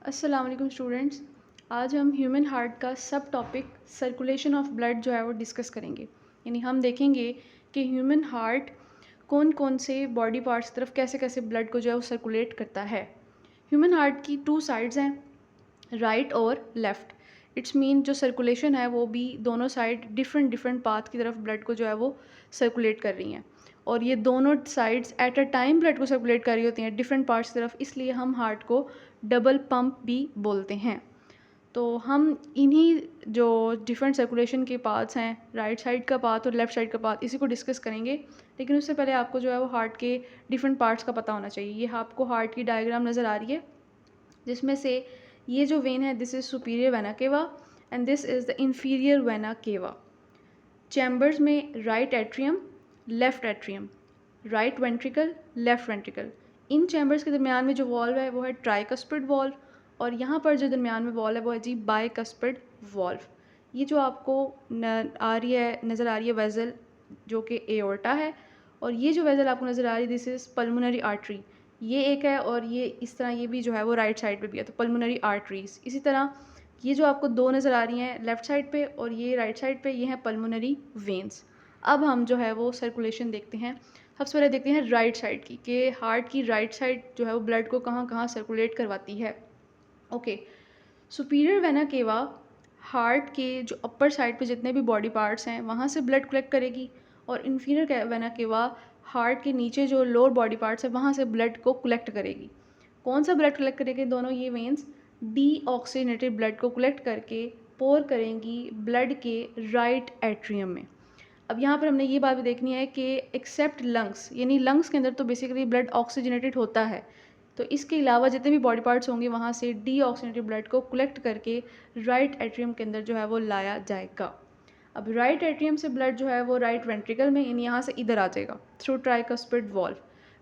अस्सलाम वालेकुम स्टूडेंट्स। आज हम ह्यूमन हार्ट का सब टॉपिक सर्कुलेशन ऑफ ब्लड जो है वो डिस्कस करेंगे। यानी हम देखेंगे कि ह्यूमन हार्ट कौन कौन से बॉडी पार्ट्स की तरफ कैसे कैसे ब्लड को जो है वो सर्कुलेट करता है। ह्यूमन हार्ट की 2 साइड्स हैं, राइट और लेफ़्ट। इट्स मीन जो सर्कुलेशन है वो भी दोनों साइड डिफरेंट डिफरेंट पाथ की तरफ ब्लड को जो है वो सर्कुलेट कर रही हैं, और ये दोनों sides at a time blood को सर्कुलेट कर रही होती हैं डिफरेंट पार्ट्स की तरफ, इसलिए हम हार्ट को डबल पंप भी बोलते हैं। तो हम इन्हीं जो डिफरेंट सर्कुलेशन के पार्ट्स हैं, राइट साइड का पाथ और लेफ़्ट साइड का पाथ, इसी को डिस्कस करेंगे। लेकिन उससे पहले आपको जो है वो हार्ट के डिफरेंट पार्ट्स का पता होना चाहिए। ये आपको हार्ट की डायग्राम नज़र आ रही है, जिसमें से ये जो वेन है this is superior vena cava and this is the inferior vena cava. Chambers में right atrium, left atrium, right ventricle, left ventricle. इन चैम्बर्स के दरमियान में जो वॉल्व है वो है ट्राइकस्पिड वॉल्व, और यहाँ पर जो दरमियान में वॉल्व है वो है जी बाइकस्पिड वॉल्व। ये जो आपको नज़र आ रही है वेज़ल, जो कि एओर्टा है, और ये जो वेज़ल आपको नज़र आ रही है दिस इज़ पल्मोनरी आर्टरी। ये एक है, और ये इस तरह ये भी जो है वो राइट साइड पे भी है, तो पल्मोनरी आर्टरीज। इसी तरह ये जो आपको दो नज़र आ रही हैं लेफ़्ट साइड पे और ये राइट साइड पे, ये हैं पल्मोनरी वेन्स। अब हम जो है वो सर्कुलेशन देखते हैं। सबसे पहले देखते हैं राइट साइड की, कि हार्ट की राइट साइड जो है वो ब्लड को कहाँ कहाँ सर्कुलेट करवाती है। ओके, सुपीरियर वेना केवा हार्ट के जो अपर साइड पे जितने भी बॉडी पार्ट्स हैं वहाँ से ब्लड कलेक्ट करेगी, और इन्फीरियर वेना केवा हार्ट के नीचे जो लोअर बॉडी पार्ट्स है वहाँ से ब्लड को कलेक्ट करेगी। कौन सा ब्लड कलेक्ट करेगी? दोनों ये वेन्स डीऑक्सीजनेटेड ब्लड को कलेक्ट करके पोर करेंगी ब्लड के राइट एट्रियम में। अब यहाँ पर हमने ये बात भी देखनी है कि एक्सेप्ट लंग्स, यानी लंग्स के अंदर तो बेसिकली ब्लड ऑक्सीजनेटेड होता है, तो इसके अलावा जितने भी बॉडी पार्ट्स होंगे वहाँ से डीऑक्सीजनेटेड ब्लड को कलेक्ट करके राइट एट्रियम के अंदर जो है वो लाया जाएगा। अब राइट एट्रियम से ब्लड जो है वो राइट वेंट्रिकल में, यानी यहाँ से इधर आ जाएगा through tricuspid valve.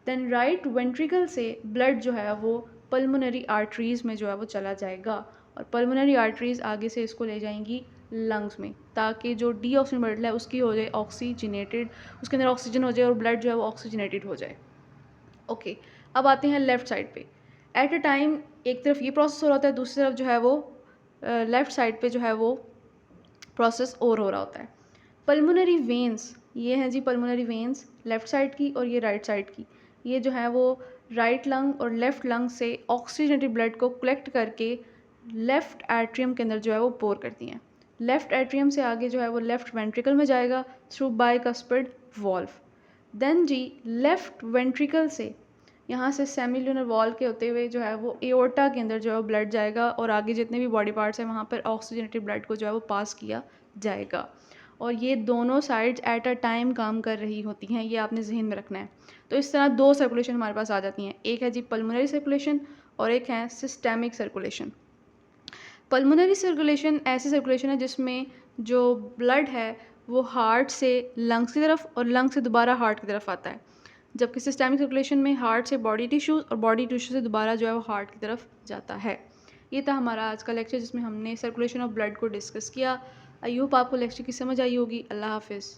Then right ventricle से ब्लड जो है वो पल्मोनरी आर्टरीज़ में जो है वो चला जाएगा, और पल्मोनरी आर्टरीज़ आगे से इसको ले जाएंगी लंग्स में, ताकि जो डीऑक्सीजन ब्लड है उसकी हो जाए ऑक्सीजनेटेड, उसके अंदर ऑक्सीजन हो जाए और ब्लड जो है वो ऑक्सीजनेटेड हो जाए। ओके, अब आते हैं लेफ़्ट साइड पे। एट अ टाइम एक तरफ ये प्रोसेस हो रहा होता है, दूसरी तरफ जो है वो लेफ़्ट साइड पे जो है वो प्रोसेस और हो रहा होता है। पल्मोनरी वेन्स, ये हैं जी पल्मोनरी वेन्स लेफ़्ट साइड की और ये राइट साइड की। ये जो है वो राइट लंग और लेफ़्ट लंग से ऑक्सीजनेटेड ब्लड को कलेक्ट करके लेफ़्ट एट्रियम के अंदर जो है वो पोर करती हैं। लेफ़्ट एट्रियम से आगे जो है वो लेफ़्ट वेंट्रिकल में जाएगा थ्रू बाइकस्पिड वॉल्व। देन जी लेफ़्ट वेंट्रिकल से यहाँ से सेमिल्यूनर वॉल के होते हुए जो है वो एओर्टा के अंदर जो है वो ब्लड जाएगा, और आगे जितने भी बॉडी पार्ट्स हैं वहाँ पर ऑक्सीजनेटेड ब्लड को जो है वो पास किया जाएगा। और ये दोनों साइड्स एट अ टाइम काम कर रही होती हैं, ये आपने जहन में रखना है। तो इस तरह दो सर्कुलेशन हमारे पास आ जाती हैं, एक है जी पल्मोनरी सर्कुलेशन और एक है सिस्टेमिक सर्कुलेशन। पल्मोनरी सर्कुलेशन ऐसी सर्कुलेशन है जिसमें जो ब्लड है वो हार्ट से लंग्स की तरफ और लंग्स से दोबारा हार्ट की तरफ आता है, जबकि सिस्टेमिक सर्कुलेशन में हार्ट से बॉडी टिश्यूज़ और बॉडी टिश्यू से दोबारा जो है वो हार्ट की तरफ जाता है। ये था हमारा आज का लेक्चर, जिसमें हमने सर्कुलेशन ऑफ ब्लड को डिस्कस किया। आई होप आपको लेक्चर की समझ आई होगी। अल्लाह हाफिज़।